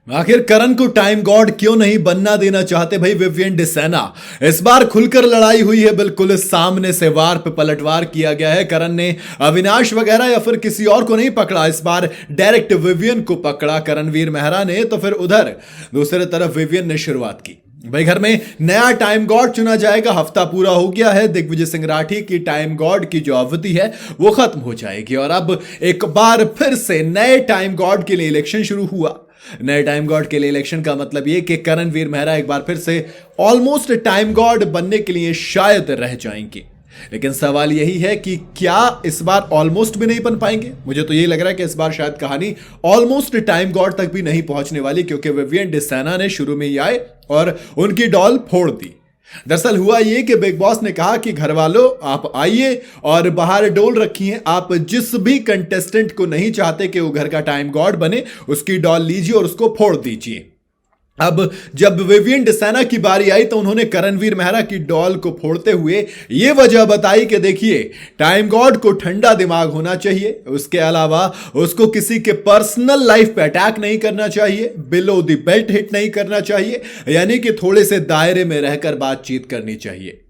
आखिर करण को time God क्यों नहीं बनना देना चाहते भाई विवियन डिसेना। इस बार खुलकर लड़ाई हुई है, बिल्कुल सामने से वार पे पलटवार किया गया है। करण ने अविनाश वगैरह या फिर किसी और को नहीं पकड़ा, इस बार डायरेक्ट विवियन को पकड़ा करणवीर मेहरा ने। तो फिर उधर दूसरी तरफ विवियन ने शुरुआत की। भाई घर में नया टाइम गॉड चुना जाएगा, हफ्ता पूरा हो गया है। दिग्विजय सिंह राठी की टाइम गॉड की जो अवधि है वो खत्म हो जाएगी और अब एक बार फिर से नए टाइम गॉड के लिए इलेक्शन शुरू हुआ। नए टाइम गॉड के लिए इलेक्शन का मतलब यह कि करणवीर मेहरा एक बार फिर से ऑलमोस्ट टाइम गॉड बनने के लिए शायद रह जाएंगे। लेकिन सवाल यही है कि क्या इस बार ऑलमोस्ट भी नहीं बन पाएंगे। मुझे तो यही लग रहा है कि इस बार शायद कहानी ऑलमोस्ट टाइम गॉड तक भी नहीं पहुंचने वाली, क्योंकि विवियन डिसेना ने शुरू में ही आए और उनकी डॉल फोड़ दी। दरअसल हुआ ये कि बिग बॉस ने कहा कि घर वालों आप आइए और बाहर डोल रखी है, आप जिस भी कंटेस्टेंट को नहीं चाहते कि वो घर का टाइम गॉड बने उसकी डॉल लीजिए और उसको फोड़ दीजिए। अब जब विवियन डिसेना की बारी आई तो उन्होंने करणवीर मेहरा की डॉल को फोड़ते हुए यह वजह बताई कि देखिए टाइम गॉड को ठंडा दिमाग होना चाहिए, उसके अलावा उसको किसी के पर्सनल लाइफ पे अटैक नहीं करना चाहिए, बिलो द बेल्ट हिट नहीं करना चाहिए, यानी कि थोड़े से दायरे में रहकर बातचीत करनी चाहिए।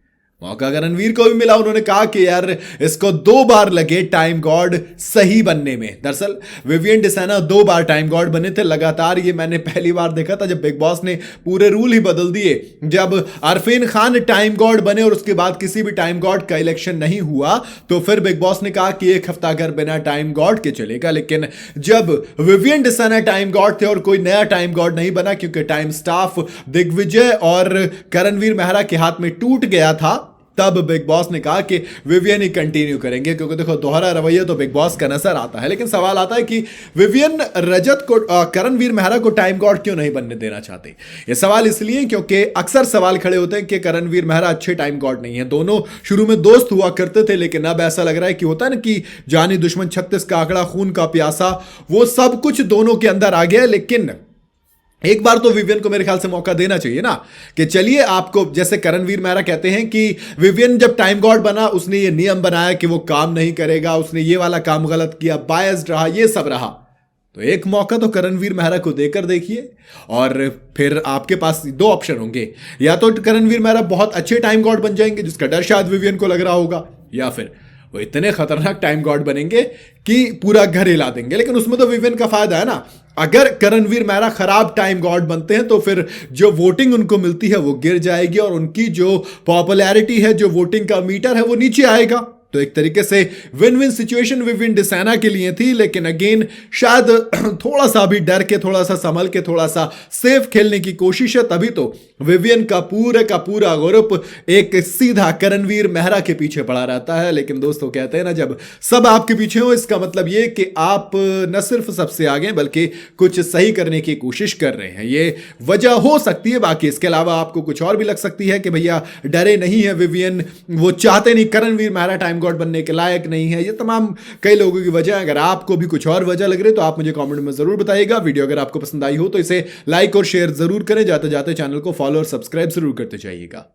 मौका करणवीर को भी मिला, उन्होंने कहा कि यार इसको 2 बार लगे टाइम गॉड सही बनने में। दरअसल विवियन डिसेना 2 बार टाइम गॉड बने थे लगातार। ये मैंने पहली बार देखा था जब बिग बॉस ने पूरे रूल ही बदल दिए, जब अरफीन खान टाइम गॉड बने और उसके बाद किसी भी टाइम गॉड का इलेक्शन नहीं हुआ तो फिर बिग बॉस ने कहा कि 1 हफ्ता अगर बिना टाइम गॉड के चलेगा। लेकिन जब विवियन डिसेना टाइम गॉड थे और कोई नया टाइम गॉड नहीं बना, क्योंकि टाइम स्टाफ दिग्विजय और करणवीर मेहरा के हाथ में टूट गया था, तब बिग बॉस ने कहा कि विवियन ही कंटिन्यू करेंगे। क्योंकि देखो दोहरा रवैया तो बिग बॉस का नजर आता है। लेकिन सवाल आता है कि विवियन रजत को करणवीर मेहरा को टाइम गॉड क्यों नहीं बनने देना चाहते। ये सवाल इसलिए क्योंकि अक्सर सवाल खड़े होते हैं कि करणवीर मेहरा अच्छे टाइम गॉड नहीं है। दोनों शुरू में दोस्त हुआ करते थे, लेकिन अब ऐसा लग रहा है कि होता है ना कि जानी दुश्मन 36 का आंकड़ा, खून का प्यासा, वो सब कुछ दोनों के अंदर आ गया। लेकिन एक बार तो विवियन को मेरे ख्याल से मौका देना चाहिए ना, कि चलिए आपको, जैसे करणवीर मेहरा कहते हैं कि विवियन जब टाइम गॉड बना उसने ये नियम बनाया कि वो काम नहीं करेगा, उसने ये वाला काम गलत किया, बायस्ड रहा, ये सब रहा। तो एक मौका तो करणवीर मेहरा को देकर देखिए और फिर आपके पास 2 ऑप्शन होंगे। या तो करणवीर मेहरा बहुत अच्छे टाइम गॉड बन जाएंगे जिसका डर शायद विवियन को लग रहा होगा, या फिर वो इतने खतरनाक टाइम गॉड बनेंगे कि पूरा घर हिला देंगे। लेकिन उसमें तो विवियन का फायदा है ना। अगर करणवीर मेहरा खराब टाइम गॉड बनते हैं तो फिर जो वोटिंग उनको मिलती है वो गिर जाएगी और उनकी जो पॉपुलैरिटी है, जो वोटिंग का मीटर है, वो नीचे आएगा। तो एक तरीके से win win situation Vivian Dsena के लिए थी। लेकिन अगेन शायद थोड़ा सा भी डर के, थोड़ा सा संभल के, थोड़ा सा सेफ खेलने की कोशिश है, तभी तो विवियन का पूरा ग्रुप एक सीधा करणवीर मेहरा के पीछे पड़ा रहता है। लेकिन दोस्तों कहते हैं ना, जब सब आपके पीछे हो इसका मतलब ये कि आप न सिर्फ सबसे आगे बल्कि कुछ सही करने की कोशिश कर रहे हैं। ये वजह हो सकती है। बाकी इसके अलावा आपको कुछ और भी लग सकती है कि भैया डरे नहीं है विवियन, वो चाहते नहीं, करणवीर मेहरा टाइम गॉड बनने के लायक नहीं है। ये तमाम कई लोगों की वजह। अगर आपको भी कुछ और वजह लग रही है तो आप मुझे कमेंट में जरूर बताइएगा। वीडियो अगर आपको पसंद आई हो तो इसे लाइक और शेयर जरूर करें। जाते जाते चैनल को फॉलो और सब्सक्राइब जरूर करते जाइएगा।